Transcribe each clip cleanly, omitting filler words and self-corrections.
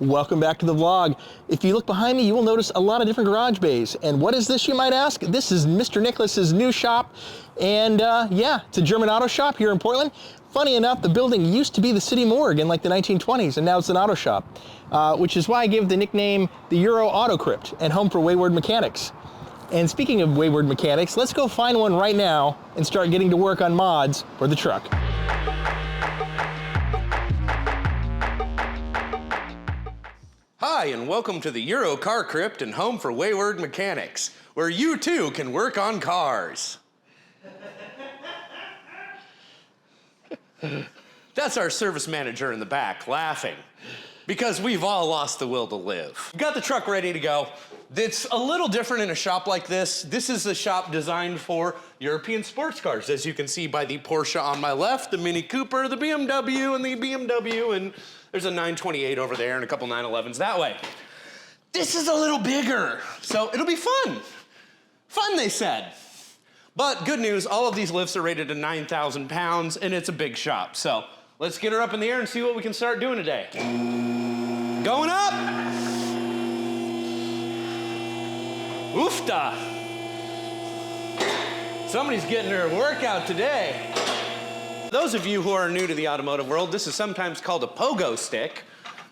Welcome back to the vlog. If you look behind me, you will notice a lot of different garage bays. And what is this, you might ask? This is Mr. Nicholas's new shop. And yeah, it's a German auto shop here in Portland. Funny enough, the building used to be the city morgue in like the 1920s, and now it's an auto shop, which is why I gave the nickname the Euro Auto Crypt and home for wayward mechanics. And speaking of wayward mechanics, let's go find one right now and start getting to work on mods for the truck. Hi, and welcome to the Euro Car Crypt and home for wayward mechanics, where you too can work on cars. That's our service manager in the back laughing, because we've all lost the will to live. Got the truck ready to go. It's a little different in a shop like this. This is a shop designed for European sports cars, as you can see by the Porsche on my left, the Mini Cooper, the BMW, and the BMW, and there's a 928 over there and a couple 911s that way. This is a little bigger, so it'll be fun. Fun, they said. But good news, all of these lifts are rated to 9,000 pounds, and it's a big shop. So let's get her up in the air and see what we can start doing today. Going up. Oofta. Somebody's getting her workout today. Those of you who are new to the automotive world, this is sometimes called a pogo stick.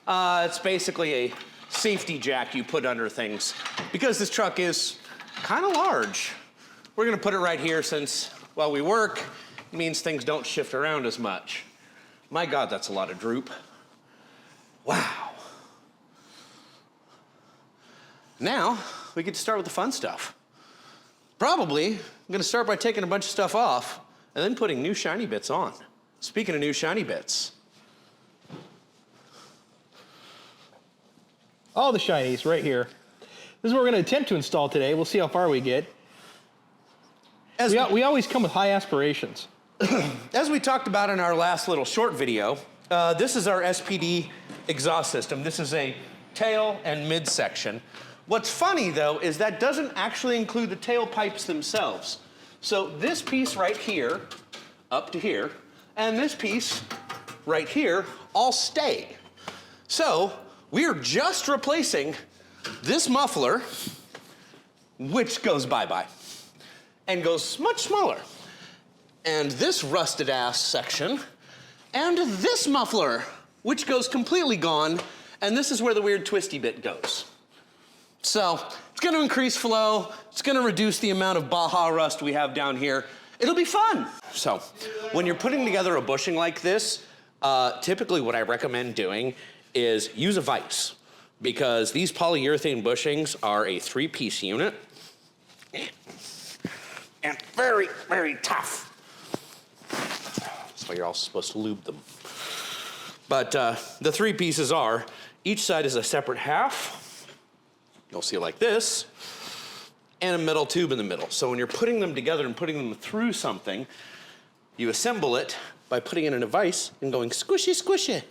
It's basically a safety jack you put under things. Because this truck is kind of large, we're gonna put it right here since while we work, it means things don't shift around as much. My God, that's a lot of droop. Wow. Now, we get to start with the fun stuff. Probably, I'm gonna start by taking a bunch of stuff off and then putting new shiny bits on. Speaking of new shiny bits. All the shinies right here. This is what we're gonna attempt to install today. We'll see how far we get. We always come with high aspirations. As we talked about in our last little short video, this is our SPD exhaust system. This is a tail and midsection. What's funny though is that doesn't actually include the tailpipes themselves. So this piece right here, up to here, and this piece right here all stay. So we're just replacing this muffler, which goes bye-bye, and goes much smaller. And this rusted ass section, and this muffler, which goes completely gone, and this is where the weird twisty bit goes. So it's gonna increase flow, it's gonna reduce the amount of Baja rust we have down here. It'll be fun. So when you're putting together a bushing like this, typically what I recommend doing is use a vise, because these polyurethane bushings are a 3-piece unit and very, very tough. That's why you're all supposed to lube them. But the 3 pieces are, each side is a separate half. You'll see it like this, and a metal tube in the middle. So when you're putting them together and putting them through something, you assemble it by putting it in a vise and going squishy, squishy,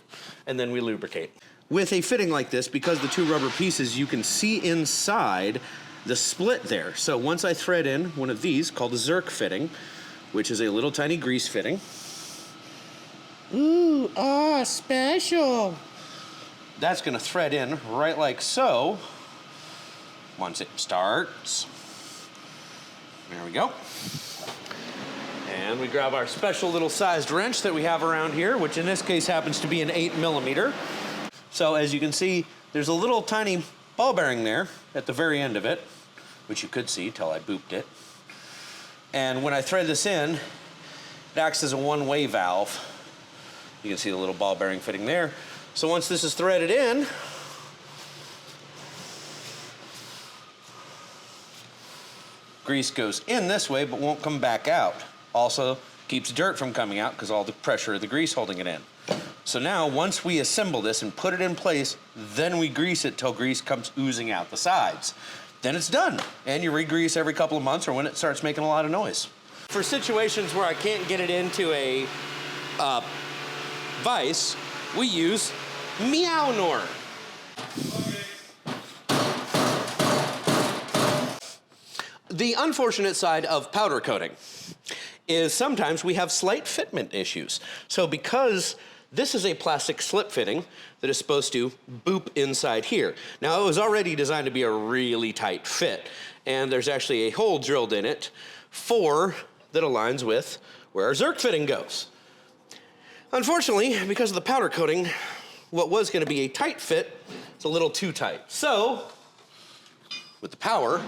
and then we lubricate. With a fitting like this, because the 2 rubber pieces, you can see inside the split there. So once I thread in one of these called a Zerk fitting, which is a little tiny grease fitting. Ooh, special. That's gonna thread in right like so. Once it starts. There we go. And we grab our special little sized wrench that we have around here, which in this case happens to be an 8mm. So as you can see, there's a little tiny ball bearing there at the very end of it, which you could see till I booped it. And when I thread this in, it acts as a one-way valve. You can see the little ball bearing fitting there. So once this is threaded in, grease goes in this way but won't come back out. Also keeps dirt from coming out because all the pressure of the grease holding it in. So now once we assemble this and put it in place, then we grease it till grease comes oozing out the sides. Then it's done, and you re-grease every couple of months or when it starts making a lot of noise. For situations where I can't get it into a vise, we use Meownor. The unfortunate side of powder coating is sometimes we have slight fitment issues. So because This is a plastic slip fitting that is supposed to boop inside here. Now, it was already designed to be a really tight fit, and there's actually a hole drilled in it that aligns with where our Zerk fitting goes. Unfortunately, because of the powder coating, what was going to be a tight fit is a little too tight. So, with the power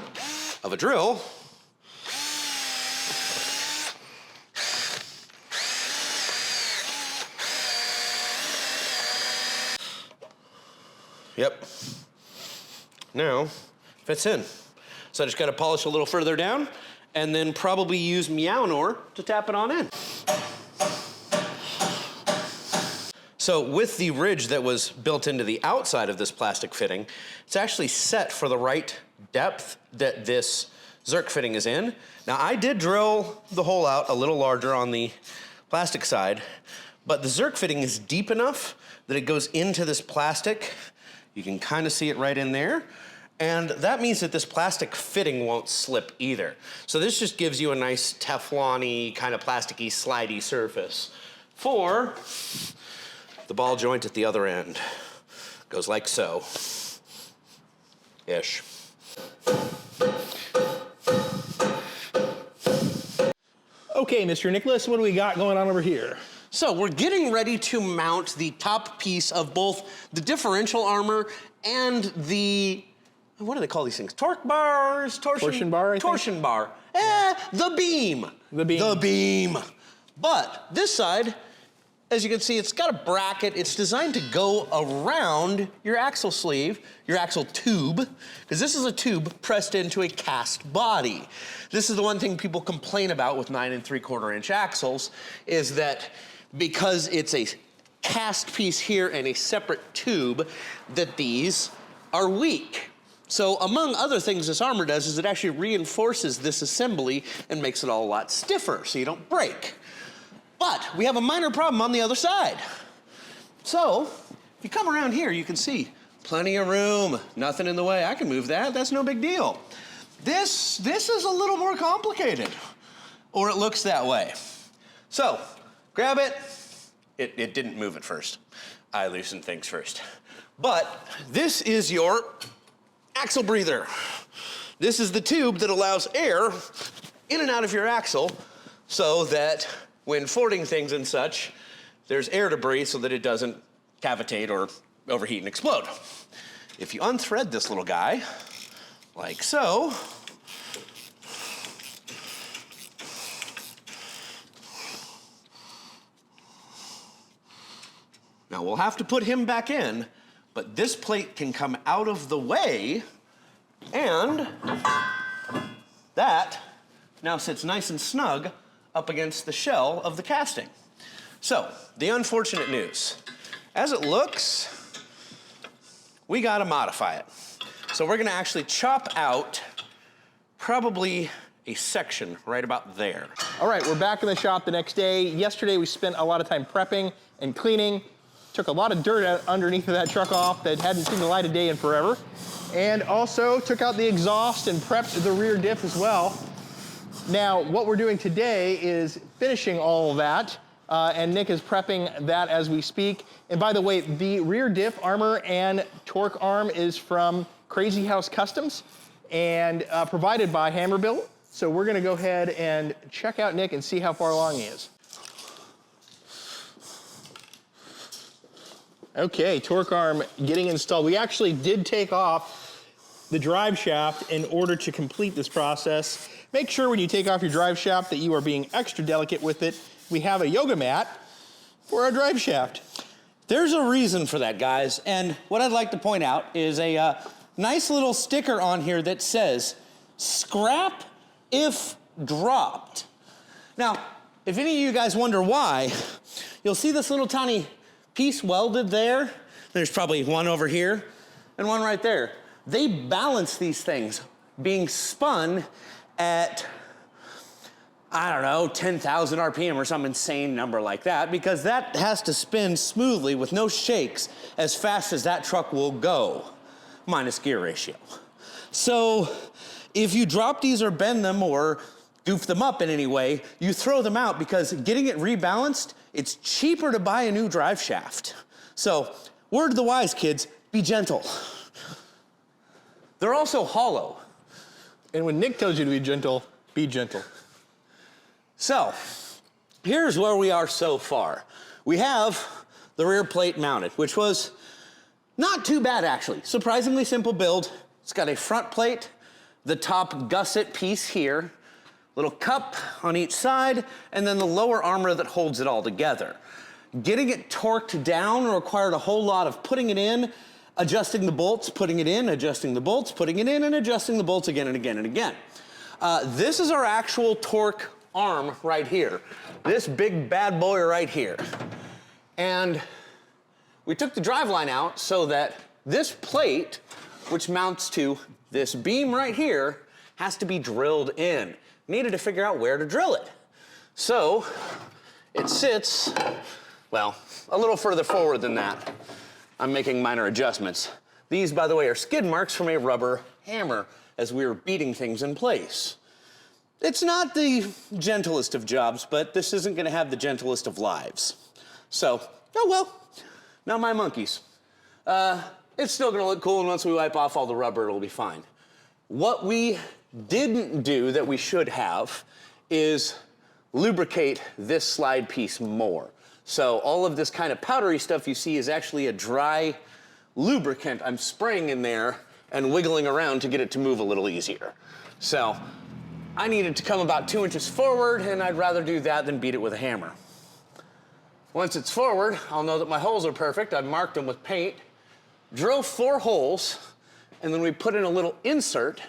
of a drill, yep, now fits in. So I just got to polish a little further down and then probably use Meownor to tap it on in. So with the ridge that was built into the outside of this plastic fitting, it's actually set for the right depth that this Zerk fitting is in. Now I did drill the hole out a little larger on the plastic side, but the Zerk fitting is deep enough that it goes into this plastic. You can kind of see it right in there. And that means that this plastic fitting won't slip either. So this just gives you a nice Teflon-y, kind of plasticky, slidey surface for the ball joint at the other end. Goes like so, ish. Okay, Mr. Nicholas, what do we got going on over here? So we're getting ready to mount the top piece of both the differential armor and the, what do they call these things? Torque bars? Torsion bar, I think? Torsion bar. The beam. The beam. The beam. But this side, as you can see, it's got a bracket. It's designed to go around your axle sleeve, your axle tube, because this is a tube pressed into a cast body. This is the one thing people complain about with 9 3/4 inch axles, is that because it's a cast piece here and a separate tube, that these are weak. So among other things this armor does is it actually reinforces this assembly and makes it all a lot stiffer so you don't break. But we have a minor problem on the other side. So if you come around here, you can see plenty of room, nothing in the way. I can move that, that's no big deal. This is a little more complicated, or it looks that way. So grab it. It didn't move at first. I loosened things first. But this is your axle breather. This is the tube that allows air in and out of your axle so that when fording things and such, there's air to breathe so that it doesn't cavitate or overheat and explode. If you unthread this little guy, like so, now we'll have to put him back in, but this plate can come out of the way, and that now sits nice and snug up against the shell of the casting. So, the unfortunate news. As it looks, we gotta modify it. So we're gonna actually chop out probably a section right about there. All right, we're back in the shop the next day. Yesterday we spent a lot of time prepping and cleaning. Took a lot of dirt out underneath of that truck off that hadn't seen the light of day in forever. And also took out the exhaust and prepped the rear diff as well. Now, what we're doing today is finishing all of that, and Nick is prepping that as we speak. And by the way, the rear diff armor and torque arm is from Krazy House Customs and provided by Hammerbilt. So we're gonna go ahead and check out Nick and see how far along he is. Okay, torque arm getting installed. We actually did take off the drive shaft in order to complete this process. Make sure when you take off your drive shaft that you are being extra delicate with it. We have a yoga mat for our drive shaft. There's a reason for that, guys. And what I'd like to point out is a nice little sticker on here that says, scrap if dropped. Now, if any of you guys wonder why, you'll see this little tiny piece welded there. There's probably one over here and one right there. They balance these things being spun at, I don't know, 10,000 RPM or some insane number like that, because that has to spin smoothly with no shakes as fast as that truck will go, minus gear ratio. So if you drop these or bend them or goof them up in any way, you throw them out, because getting it rebalanced it's cheaper to buy a new drive shaft. So, word to the wise, kids, be gentle. They're also hollow. And when Nick tells you to be gentle, be gentle. So, here's where we are so far. We have the rear plate mounted, which was not too bad actually. Surprisingly simple build. It's got a front plate, the top gusset piece here, little cup on each side, and then the lower armor that holds it all together. Getting it torqued down required a whole lot of putting it in, adjusting the bolts, putting it in, adjusting the bolts, putting it in, and adjusting the bolts again and again and again. This is our actual torque arm right here. This big bad boy right here. And we took the driveline out so that this plate, which mounts to this beam right here, has to be drilled in. Needed to figure out where to drill it. So it sits, well, a little further forward than that. I'm making minor adjustments. These, by the way, are skid marks from a rubber hammer as we were beating things in place. It's not the gentlest of jobs, but this isn't gonna have the gentlest of lives. So, oh well, not my monkeys. It's still gonna look cool, and once we wipe off all the rubber, it'll be fine. What we didn't do that we should have is lubricate this slide piece more. So all of this kind of powdery stuff you see is actually a dry lubricant I'm spraying in there and wiggling around to get it to move a little easier. So I needed to come about 2 inches forward, and I'd rather do that than beat it with a hammer. Once it's forward, I'll know that my holes are perfect. I've marked them with paint, drove 4 holes, and then we put in a little insert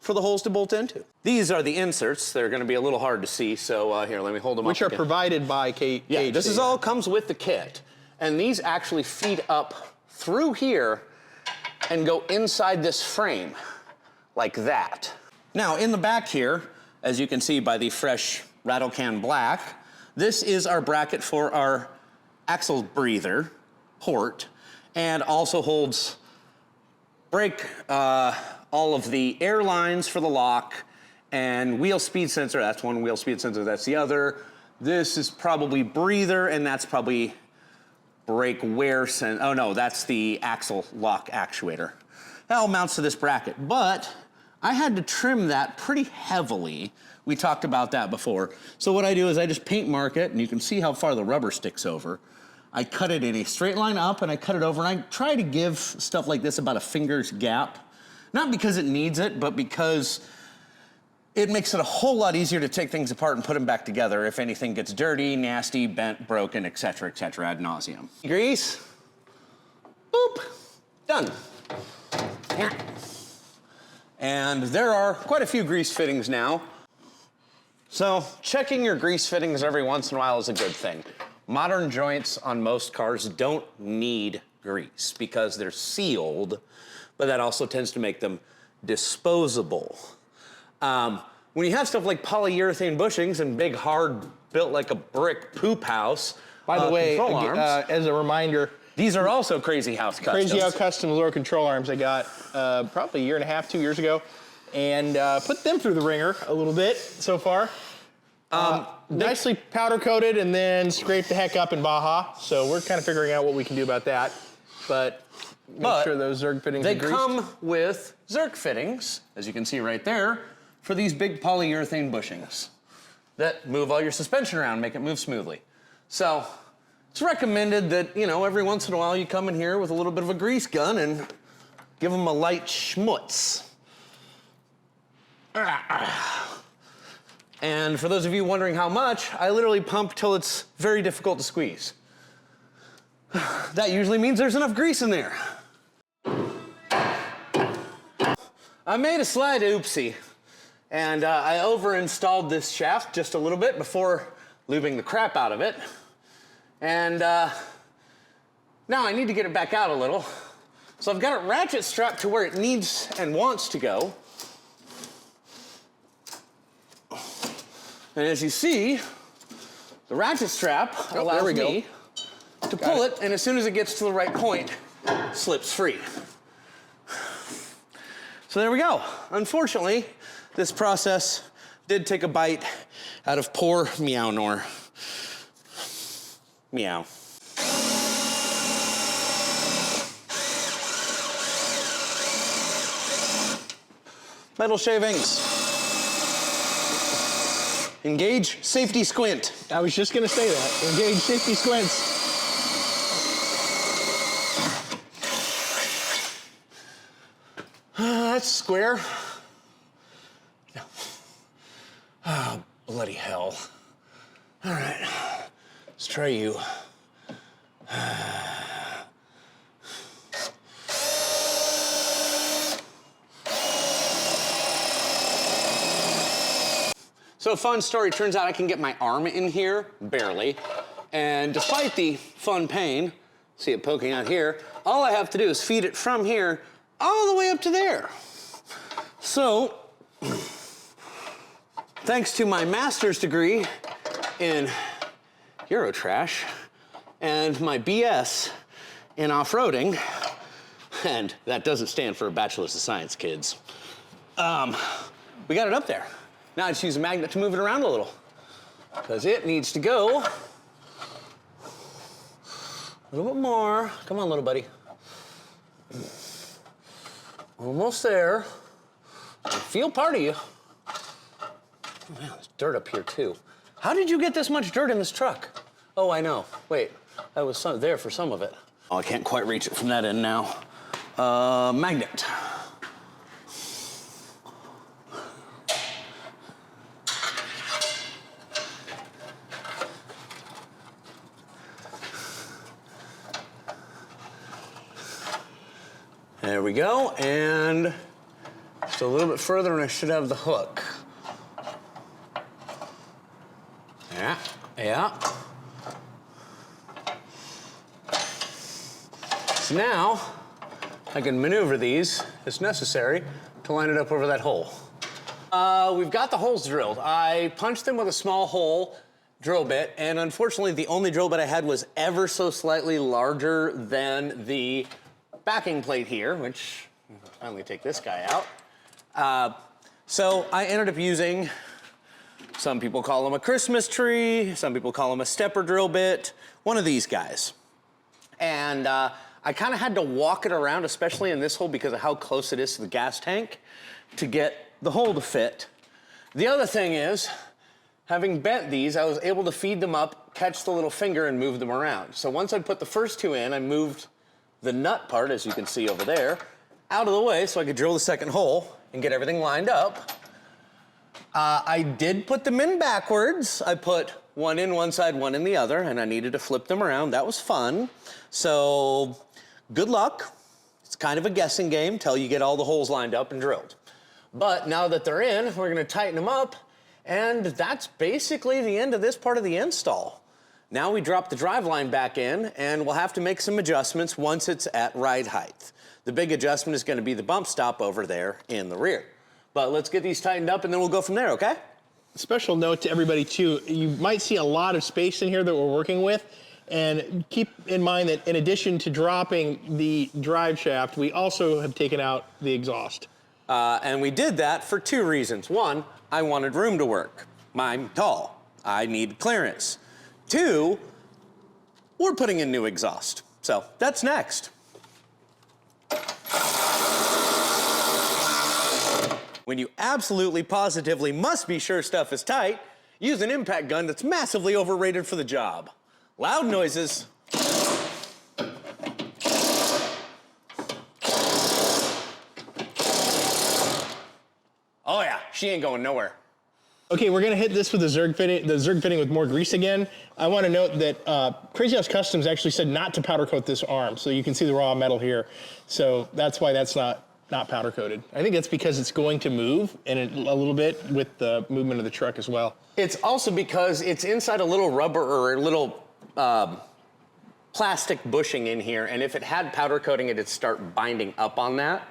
for the holes to bolt into. These are the inserts. They're gonna be a little hard to see, so here, let me hold them up. Which are again. provided by KHC. Yeah, this is all comes with the kit. And these actually feed up through here and go inside this frame, like that. Now, in the back here, as you can see by the fresh rattle can black, this is our bracket for our axle breather port, and also holds brake, all of the air lines for the lock, and wheel speed sensor. That's one wheel speed sensor, that's the other. This is probably breather, and that's probably brake wear oh no, that's the axle lock actuator. That all mounts to this bracket, but I had to trim that pretty heavily. We talked about that before. So what I do is I just paint mark it, and you can see how far the rubber sticks over. I cut it in a straight line up, and I cut it over, and I try to give stuff like this about a finger's gap. Not because it needs it, but because it makes it a whole lot easier to take things apart and put them back together if anything gets dirty, nasty, bent, broken, et cetera, ad nauseum. Grease, boop, done. And there are quite a few grease fittings now. So checking your grease fittings every once in a while is a good thing. Modern joints on most cars don't need grease because they're sealed, but that also tends to make them disposable. When you have stuff like polyurethane bushings and big, hard, built like a brick poop house, By the way, control arms, as a reminder, these are also Krazy House Customs. Krazy House Customs lower control arms I got probably a year and a half, 2 years ago, and put them through the ringer a little bit so far. Nicely powder coated and then scraped the heck up in Baja. So we're kind of figuring out what we can do about that. But make sure those Zerg fittings are greased. They come with Zerg fittings, as you can see right there, for these big polyurethane bushings that move all your suspension around, make it move smoothly. So it's recommended that, you know, every once in a while you come in here with a little bit of a grease gun and give them a light schmutz. And for those of you wondering how much, I literally pump till it's very difficult to squeeze. That usually means there's enough grease in there. I made a slight oopsie, and I over-installed this shaft just a little bit before lubing the crap out of it. And now I need to get it back out a little. So I've got it ratchet strapped to where it needs and wants to go. And as you see, the ratchet strap allows me to pull it, and as soon as it gets to the right point, slips free. So there we go. Unfortunately, this process did take a bite out of poor Meownor. Meow. Metal shavings. Engage safety squint. I was just gonna say that. Engage safety squints. That's square. No. Oh, bloody hell. All right, let's try you. So fun story, turns out I can get my arm in here, barely. And despite the fun pain, see it poking out here, all I have to do is feed it from here all the way up to there. So, thanks to my master's degree in Eurotrash and my BS in off-roading, and that doesn't stand for a Bachelor's of Science, kids, we got it up there. Now I just use a magnet to move it around a little, because it needs to go a little bit more. Come on, little buddy. Almost there. I feel part of you. Oh, man, there's dirt up here, too. How did you get this much dirt in this truck? Oh, I know. Wait, that was there for some of it. Oh, I can't quite reach it from that end now. Magnet. There we go, and just a little bit further and I should have the hook. Yeah, yeah. So now I can maneuver these, as necessary, to line it up over that hole. We've got the holes drilled. I punched them with a small hole drill bit, and unfortunately the only drill bit I had was ever so slightly larger than the backing plate here, which I'll finally take this guy out. So I ended up using, some people call them a Christmas tree, some people call them a stepper drill bit, one of these guys. And I kind of had to walk it around, especially in this hole because of how close it is to the gas tank, to get the hole to fit. The other thing is, having bent these, I was able to feed them up, catch the little finger, and move them around. So once I put the first two in, I moved the nut part, as you can see over there, out of the way so I could drill the second hole and get everything lined up. I did put them in backwards. I put one in one side, one in the other, and I needed to flip them around. That was fun. So good luck. It's kind of a guessing game till you get all the holes lined up and drilled. But now that they're in, we're gonna tighten them up, and that's basically the end of this part of the install. Now we drop the driveline back in, and we'll have to make some adjustments once it's at ride height. The big adjustment is gonna be the bump stop over there in the rear. But let's get these tightened up and then we'll go from there, okay? Special note to everybody too, you might see a lot of space in here that we're working with, and keep in mind that in addition to dropping the drive shaft, we also have taken out the exhaust. And we did that for two reasons. One, I wanted room to work. I'm tall, I need clearance. Two, we're putting in new exhaust. So that's next. When you absolutely positively must be sure stuff is tight, use an impact gun that's massively overrated for the job. Loud noises. Oh yeah, she ain't going nowhere. Okay, we're gonna hit this with the Zerg fitting with more grease again. I wanna note that Krazy House Customs actually said not to powder coat this arm, so you can see the raw metal here. So that's why that's not powder coated. I think that's because it's going to move a little bit with the movement of the truck as well. It's also because it's inside a little rubber or a little plastic bushing in here, and if it had powder coating, it'd start binding up on that.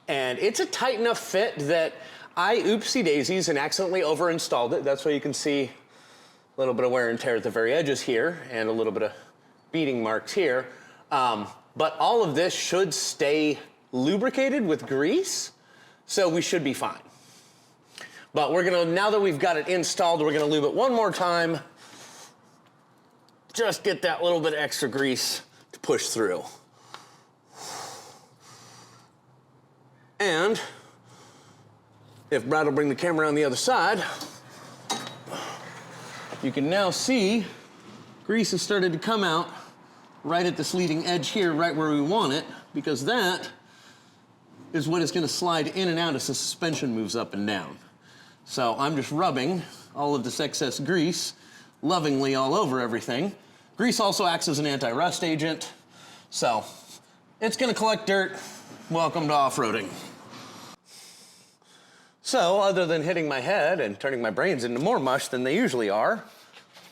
And it's a tight enough fit that I oopsie daisies and accidentally over-installed it. That's why you can see a little bit of wear and tear at the very edges here and a little bit of beading marks here. But all of this should stay lubricated with grease, so we should be fine. But we're gonna, now that we've got it installed, we're gonna lube it one more time just get that little bit of extra grease to push through. And if Brad will bring the camera on the other side, you can now see grease has started to come out right at this leading edge here, right where we want it, because that is what is going to slide in and out as the suspension moves up and down. So I'm just rubbing all of this excess grease lovingly all over everything. Grease also acts as an anti-rust agent, so it's going to collect dirt. Welcome to off-roading. So other than hitting my head and turning my brains into more mush than they usually are,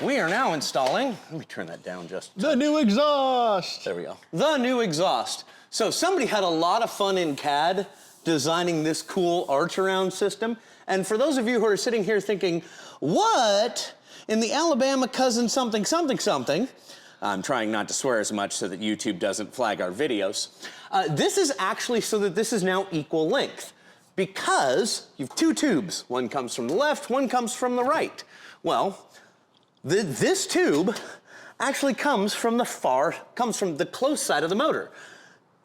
we are now installing, let me turn that down just. The new exhaust. There we go. The new exhaust. So somebody had a lot of fun in CAD designing this cool arch around system. And for those of you who are sitting here thinking, what in the Alabama cousin something, something, something, I'm trying not to swear as much so that YouTube doesn't flag our videos. This is actually so that this is now equal length, because you have two tubes. One comes from the left, one comes from the right. Well, this tube actually comes from the close side of the motor.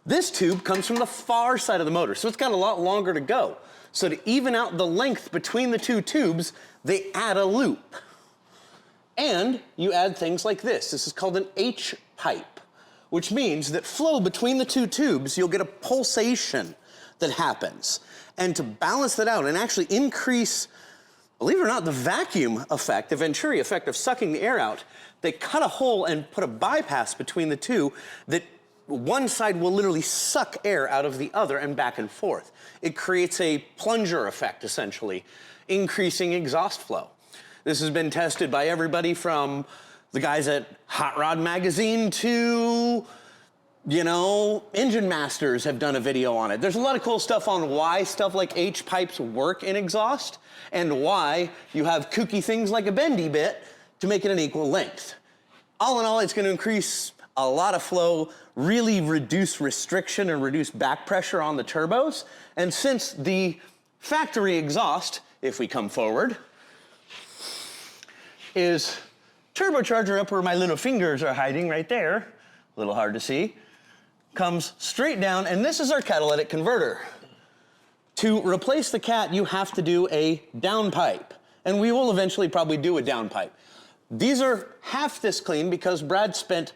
This tube comes from the far side of the motor, so it's got a lot longer to go. So to even out the length between the two tubes, they add a loop. And you add things like this. This is called an H-pipe, which means that flow between the two tubes, you'll get a pulsation that happens. And to balance that out and actually increase, believe it or not, the vacuum effect, the Venturi effect of sucking the air out, they cut a hole and put a bypass between the two that one side will literally suck air out of the other and back and forth. It creates a plunger effect, essentially, increasing exhaust flow. This has been tested by everybody from the guys at Hot Rod Magazine to, you know, Engine Masters have done a video on it. There's a lot of cool stuff on why stuff like H-pipes work in exhaust and why you have kooky things like a bendy bit to make it an equal length. All in all, it's going to increase a lot of flow, really reduce restriction and reduce back pressure on the turbos. And since the factory exhaust, if we come forward, is turbocharger up where my little fingers are hiding right there, a little hard to see, comes straight down, and this is our catalytic converter. To replace the cat, you have to do a downpipe, and we will eventually probably do a downpipe. These are half this clean because Brad spent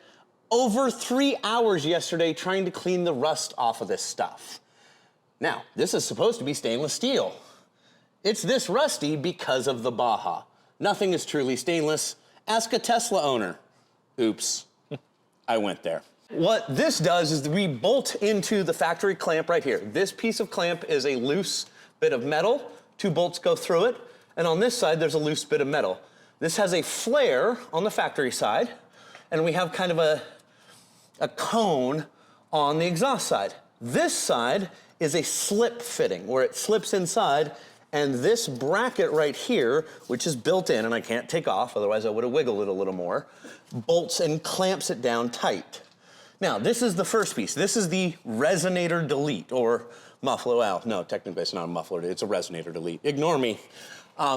over 3 hours yesterday trying to clean the rust off of this stuff. Now, this is supposed to be stainless steel. It's this rusty because of the Baja. Nothing is truly stainless. Ask a Tesla owner. Oops, I went there. What this does is we bolt into the factory clamp right here. This piece of clamp is a loose bit of metal. 2 bolts go through it. And on this side, there's a loose bit of metal. This has a flare on the factory side, and we have kind of a cone on the exhaust side. This side is a slip fitting, where it slips inside, and this bracket right here, which is built in, and I can't take off, otherwise I would have wiggled it a little more, bolts and clamps it down tight. Now, this is the first piece. This is the resonator delete, or muffler. Well, no, technically it's not a muffler, it's a resonator delete. Ignore me.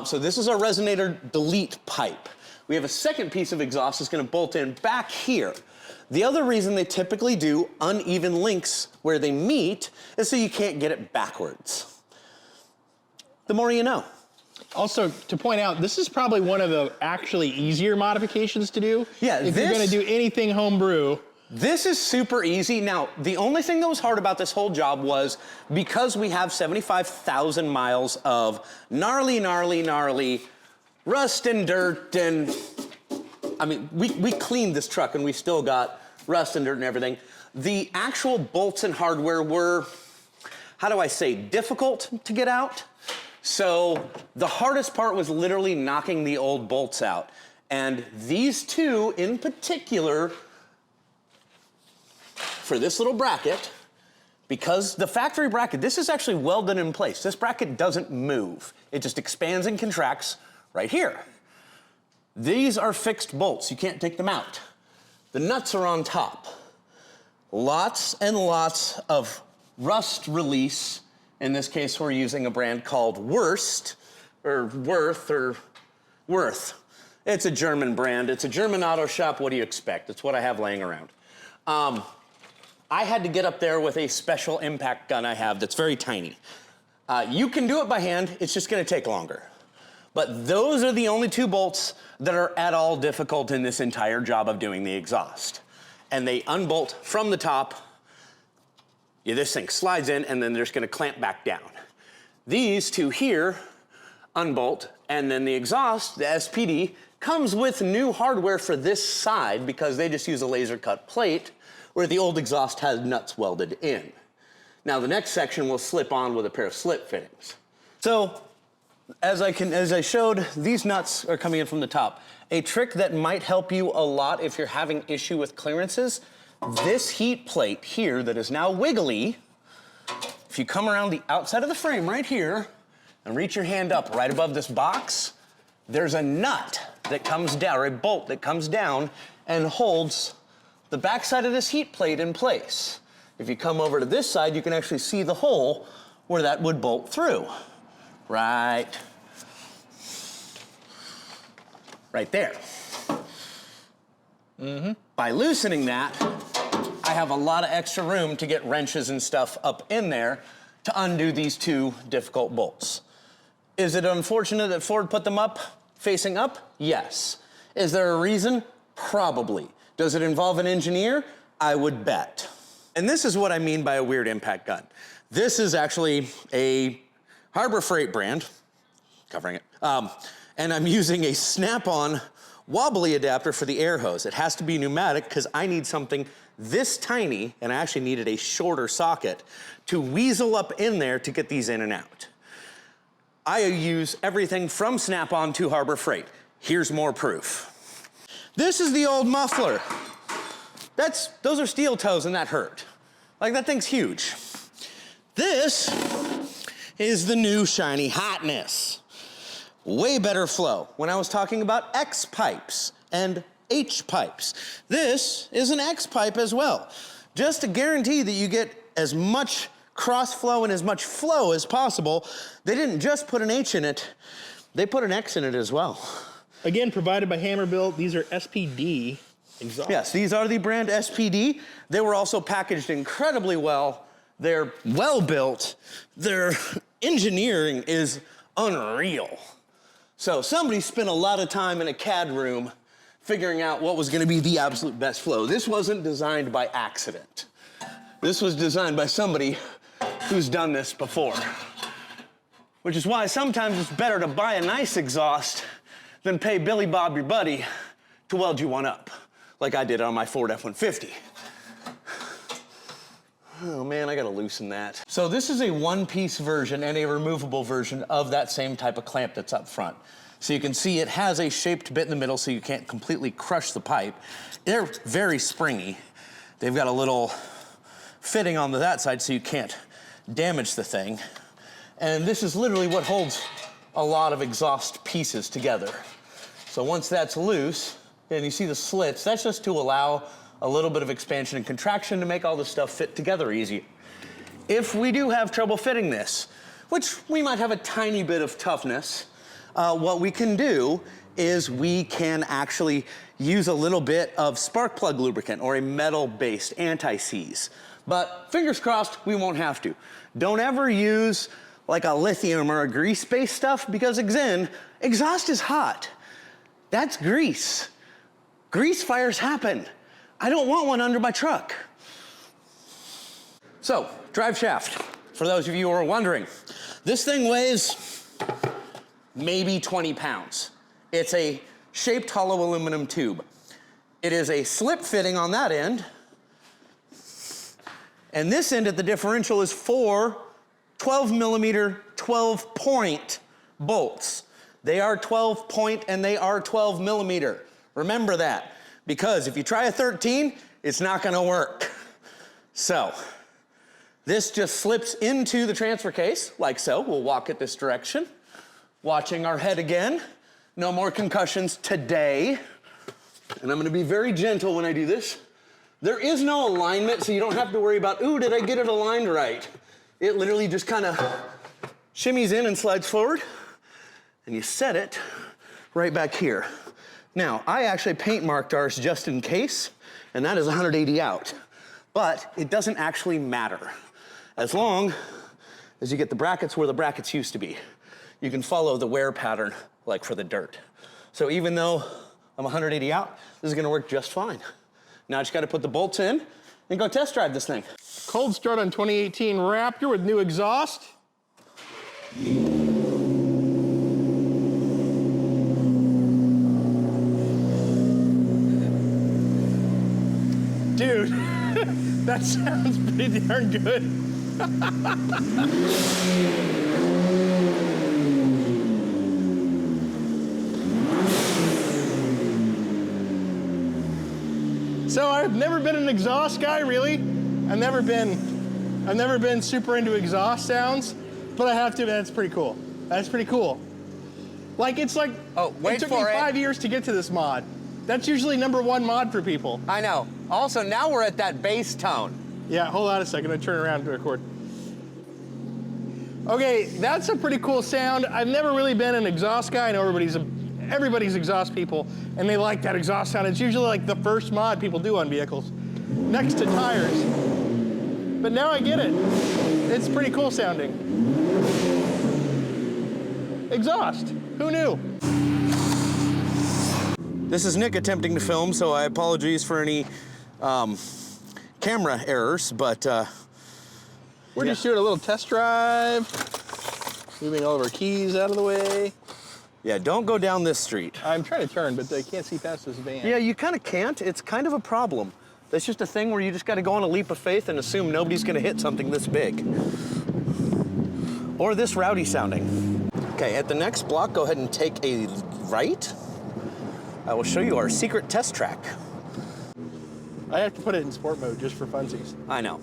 So this is our resonator delete pipe. We have a second piece of exhaust that's gonna bolt in back here. The other reason they typically do uneven links where they meet is so you can't get it backwards. The more you know. Also, to point out, this is probably one of the actually easier modifications to do. Yeah, if you're gonna do anything homebrew. This is super easy. Now, the only thing that was hard about this whole job was because we have 75,000 miles of gnarly rust and dirt, and I mean, we cleaned this truck and we still got rust and dirt and everything. The actual bolts and hardware were, how do I say, difficult to get out. So the hardest part was literally knocking the old bolts out. And these two in particular, for this little bracket, because the factory bracket, this is actually welded in place. This bracket doesn't move. It just expands and contracts right here. These are fixed bolts. You can't take them out. The nuts are on top. Lots and lots of rust release. In this case, we're using a brand called Worth. It's a German brand. It's a German auto shop. What do you expect? It's what I have laying around. I had to get up there with a special impact gun I have that's very tiny. You can do it by hand. It's just going to take longer. But those are the only 2 bolts that are at all difficult in this entire job of doing the exhaust. And they unbolt from the top. Yeah, this thing slides in, and then they're just going to clamp back down. These 2 here unbolt, and then the exhaust, the SPD, comes with new hardware for this side because they just use a laser cut plate, where the old exhaust has nuts welded in. Now the next section will slip on with a pair of slip fittings. So, as I showed, these nuts are coming in from the top. A trick that might help you a lot if you're having issue with clearances, this heat plate here that is now wiggly, if you come around the outside of the frame right here and reach your hand up right above this box, there's a nut that comes down, or a bolt that comes down and holds the backside of this heat plate in place. If you come over to this side, you can actually see the hole where that would bolt through. Right there. By loosening that, I have a lot of extra room to get wrenches and stuff up in there to undo these 2 difficult bolts. Is it unfortunate that Ford put them up, facing up? Yes. Is there a reason? Probably. Does it involve an engineer? I would bet. And this is what I mean by a weird impact gun. This is actually a Harbor Freight brand, covering it, and I'm using a snap-on wobbly adapter for the air hose. It has to be pneumatic because I need something this tiny, and I actually needed a shorter socket to weasel up in there to get these in and out. I use everything from Snap-on to Harbor Freight. Here's more proof. This is the old muffler. Those are steel toes and that hurt. Like, that thing's huge. This is the new shiny hotness. Way better flow. When I was talking about X pipes and H pipes, this is an X pipe as well. Just to guarantee that you get as much cross flow and as much flow as possible, they didn't just put an H in it, they put an X in it as well. Again, provided by Hammerbilt. These are SPD exhaust. Yes, these are the brand SPD. They were also packaged incredibly well. They're well built. Their engineering is unreal. So somebody spent a lot of time in a CAD room figuring out what was gonna be the absolute best flow. This wasn't designed by accident. This was designed by somebody who's done this before. Which is why sometimes it's better to buy a nice exhaust than pay Billy Bob your buddy to weld you one up, like I did on my Ford F-150. Oh man, I gotta loosen that. So this is a one-piece version and a removable version of that same type of clamp that's up front. So you can see it has a shaped bit in the middle so you can't completely crush the pipe. They're very springy. They've got a little fitting on that side so you can't damage the thing. And this is literally what holds a lot of exhaust pieces together. So once that's loose, and you see the slits, that's just to allow a little bit of expansion and contraction to make all this stuff fit together easier. If we do have trouble fitting this, which we might have a tiny bit of toughness, what we can do is we can actually use a little bit of spark plug lubricant or a metal-based anti-seize. But fingers crossed, we won't have to. Don't ever use like a lithium or a grease-based stuff because, again, exhaust is hot. That's grease. Grease fires happen. I don't want one under my truck. So, drive shaft, for those of you who are wondering. This thing weighs maybe 20 pounds. It's a shaped hollow aluminum tube. It is a slip fitting on that end, and this end at the differential is 4 12mm 12-point bolts. They are 12-point and they are 12mm. Remember that, because if you try a 13, it's not gonna work. So, this just slips into the transfer case, like so. We'll walk it this direction. Watching our head again. No more concussions today. And I'm gonna be very gentle when I do this. There is no alignment, so you don't have to worry about, ooh, did I get it aligned right? It literally just kind of shimmies in and slides forward, and you set it right back here. Now, I actually paint marked ours just in case, and that is 180 out. But it doesn't actually matter. As long as you get the brackets where the brackets used to be. You can follow the wear pattern like for the dirt. So even though I'm 180 out, this is gonna work just fine. Now I just gotta put the bolts in and go test drive this thing. Cold start on 2018 Raptor with new exhaust. Dude, that sounds pretty darn good. So I've never been an exhaust guy, really. I've never been super into exhaust sounds, but I have to admit, that's pretty cool. That's pretty cool. Like, it's like, wait it took for me it. 5 years to get to this mod. That's usually #1 mod for people. I know. Also, now we're at that bass tone. Yeah, hold on a second, I turn around to record. Okay, that's a pretty cool sound. I've never really been an exhaust guy. I know everybody's exhaust people, and they like that exhaust sound. It's usually like the first mod people do on vehicles, next to tires. But now I get it. It's pretty cool sounding. Exhaust, who knew? This is Nick attempting to film, so I apologize for any camera errors, but We're just doing a little test drive, moving all of our keys out of the way. yeah, don't go down this street. I'm trying to turn, but I can't see past this van. Yeah, you kind of can't. It's kind of a problem. That's just a thing where you just got to go on a leap of faith and assume nobody's going to hit something this big. Or this rowdy sounding. Okay, at the next block, go ahead and take a right. I will show you our secret test track. I have to put it in sport mode just for funsies. I know.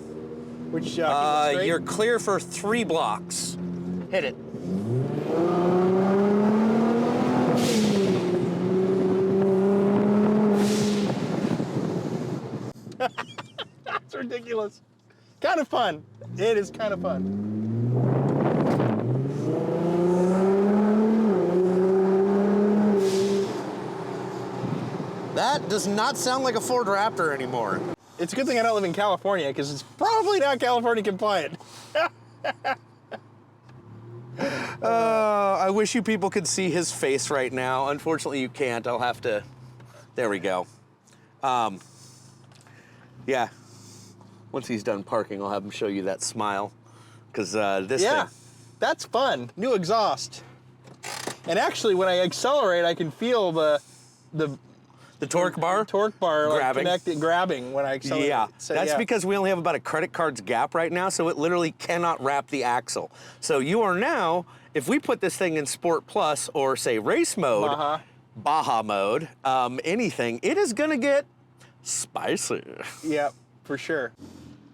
Which keep it straight? You're clear for 3 blocks. Hit it. That's ridiculous. Kind of fun. It is kind of fun. That does not sound like a Ford Raptor anymore. It's a good thing I don't live in California because it's probably not California compliant. I wish you people could see his face right now. Unfortunately, you can't. I'll have to. There we go. Yeah. Once he's done parking, I'll have him show you that smile. Because this Yeah, thing. that's fun. New exhaust. And actually, when I accelerate, I can feel the torque bar? torque bar like Grabbing. grabbing when I accelerate. Yeah, So, that's yeah. because we only have about a credit card's gap right now, so it literally cannot wrap the axle. So you are now, if we put this thing in Sport Plus or say race mode, Baja mode, anything, it is gonna get spicy. Yeah, for sure.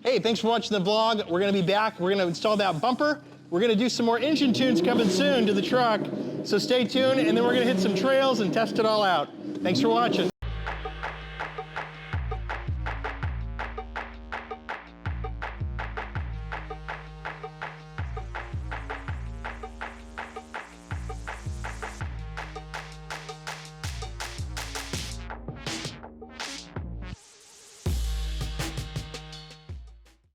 Hey, thanks for watching the vlog. We're gonna be back. We're gonna install that bumper. We're gonna do some more engine tunes coming soon to the truck. So stay tuned, and then we're gonna hit some trails and test it all out. Thanks for watching.